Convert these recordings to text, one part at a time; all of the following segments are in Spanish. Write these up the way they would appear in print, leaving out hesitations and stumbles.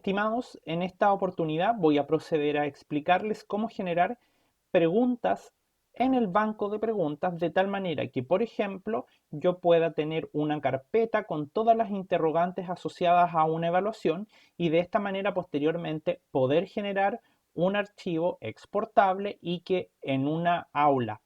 Estimados, en esta oportunidad voy a proceder a explicarles cómo generar preguntas en el banco de preguntas de tal manera que, por ejemplo, yo pueda tener una carpeta con todas las interrogantes asociadas a una evaluación y de esta manera posteriormente poder generar un archivo exportable y que en una aula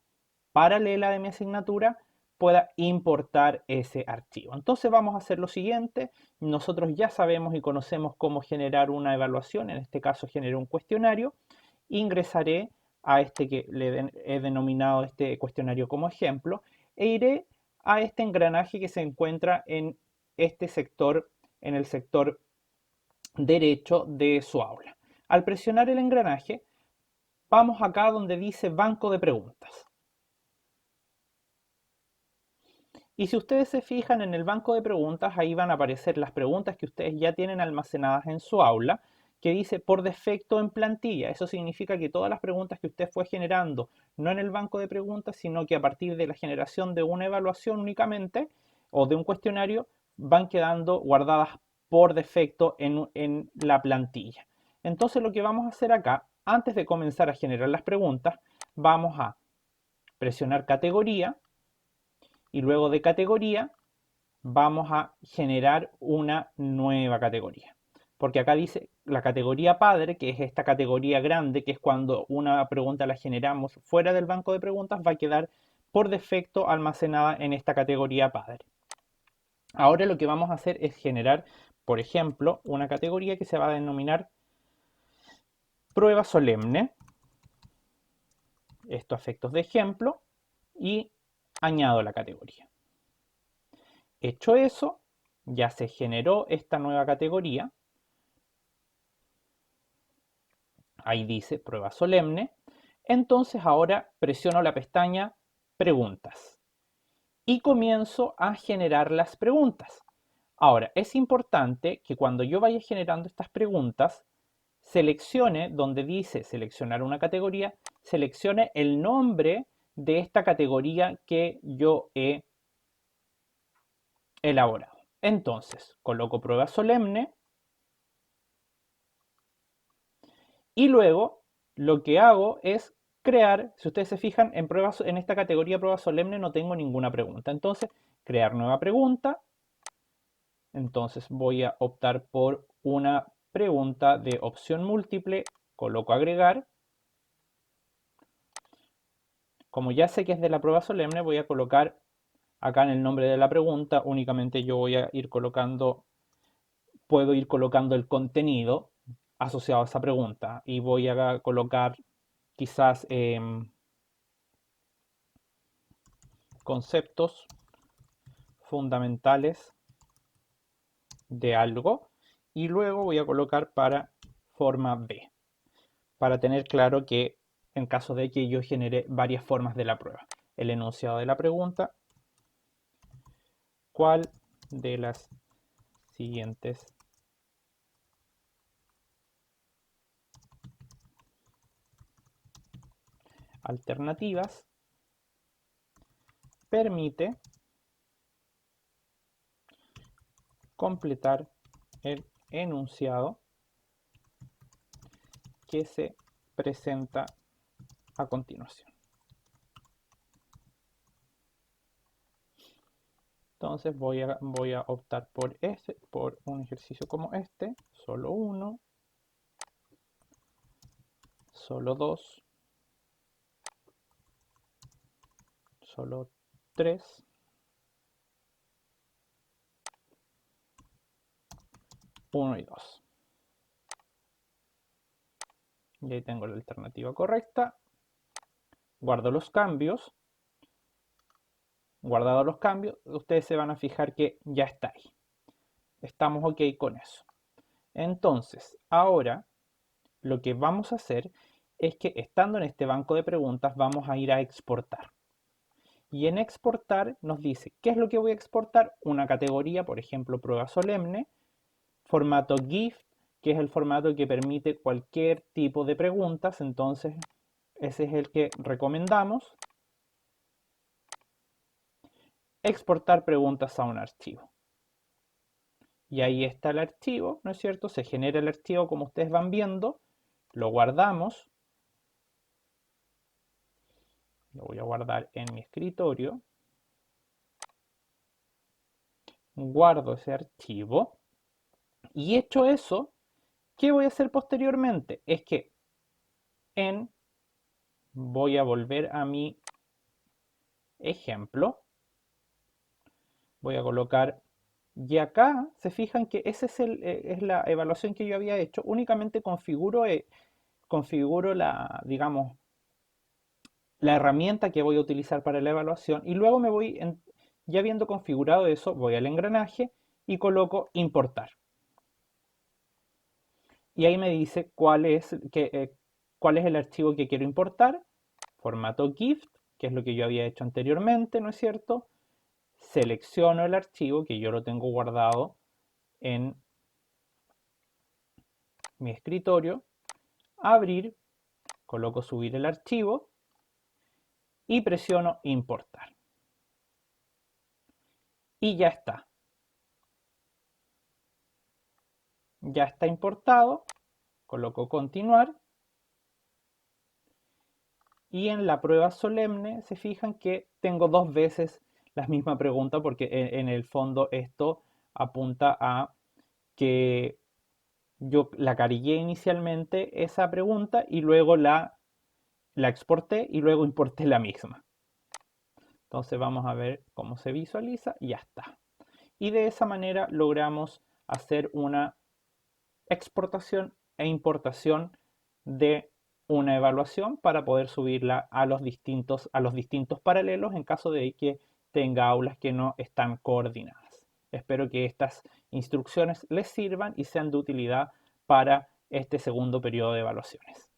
paralela de mi asignatura pueda importar ese archivo. Entonces vamos a hacer lo siguiente. Nosotros ya sabemos y conocemos cómo generar una evaluación, en este caso generé un cuestionario. Ingresaré a este que he denominado este cuestionario como ejemplo e iré a este engranaje que se encuentra en este sector, en el sector derecho de su aula. Al presionar el engranaje, vamos acá donde dice banco de preguntas. Y si ustedes se fijan en el banco de preguntas, ahí van a aparecer las preguntas que ustedes ya tienen almacenadas en su aula, que dice por defecto en plantilla. Eso significa que todas las preguntas que usted fue generando, no en el banco de preguntas, sino que a partir de la generación de una evaluación únicamente o de un cuestionario, van quedando guardadas por defecto en la plantilla. Entonces lo que vamos a hacer acá, antes de comenzar a generar las preguntas, vamos a presionar categoría y luego de categoría vamos a generar una nueva categoría. Porque acá dice la categoría padre, que es esta categoría grande, que es cuando una pregunta la generamos fuera del banco de preguntas, va a quedar por defecto almacenada en esta categoría padre. Ahora lo que vamos a hacer es generar, por ejemplo, una categoría que se va a denominar prueba solemne. Esto a efectos de ejemplo y añado la categoría. Hecho eso, ya se generó esta nueva categoría. Ahí dice prueba solemne. Entonces ahora presiono la pestaña preguntas y comienzo a generar las preguntas. Ahora, es importante que cuando yo vaya generando estas preguntas, seleccione donde dice seleccionar una categoría, seleccione el nombre de esta categoría que yo he elaborado. Entonces, coloco prueba solemne y luego lo que hago es crear, si ustedes se fijan, en esta categoría prueba solemne no tengo ninguna pregunta. Entonces, crear nueva pregunta. Entonces voy a optar por una pregunta de opción múltiple, coloco agregar. Como ya sé que es de la prueba solemne, voy a colocar acá en el nombre de la pregunta, únicamente yo voy a ir colocando, puedo ir colocando el contenido asociado a esa pregunta y voy a colocar quizás conceptos fundamentales de algo y luego voy a colocar para forma B para tener claro que en caso de que yo genere varias formas de la prueba. El enunciado de la pregunta, ¿cuál de las siguientes alternativas permite completar el enunciado que se presenta a continuación? Entonces voy a optar por un ejercicio como este, solo uno, solo dos, solo tres, 1 y 2. Y ahí tengo la alternativa correcta. Guardo los cambios. Guardados los cambios, ustedes se van a fijar que ya está ahí. Estamos ok con eso. Entonces, ahora lo que vamos a hacer es que estando en este banco de preguntas vamos a ir a exportar. Y en exportar nos dice, ¿qué es lo que voy a exportar? Una categoría, por ejemplo, prueba solemne, formato GIF, que es el formato que permite cualquier tipo de preguntas, entonces ese es el que recomendamos. Exportar preguntas a un archivo. Y ahí está el archivo, ¿no es cierto? Se genera el archivo como ustedes van viendo, lo guardamos, lo voy a guardar en mi escritorio, guardo ese archivo y hecho eso, ¿qué voy a hacer posteriormente? Es que voy a volver a mi ejemplo, voy a colocar, y acá se fijan que esa es la evaluación que yo había hecho, únicamente configuro la, digamos, la herramienta que voy a utilizar para la evaluación y luego ya habiendo configurado eso, voy al engranaje y coloco importar. Y ahí me dice cuál es el archivo que quiero importar, formato GIF, que es lo que yo había hecho anteriormente, ¿no es cierto? Selecciono el archivo que yo lo tengo guardado en mi escritorio, abrir, coloco subir el archivo y presiono importar. Y ya está. Ya está importado, coloco continuar y en la prueba solemne se fijan que tengo dos veces la misma pregunta porque en el fondo esto apunta a que yo la cargué inicialmente esa pregunta y luego la exporté y luego importé la misma. Entonces vamos a ver cómo se visualiza y ya está. Y de esa manera logramos hacer una exportación e importación de una evaluación para poder subirla a los distintos paralelos en caso de que tenga aulas que no están coordinadas. Espero que estas instrucciones les sirvan y sean de utilidad para este segundo periodo de evaluaciones.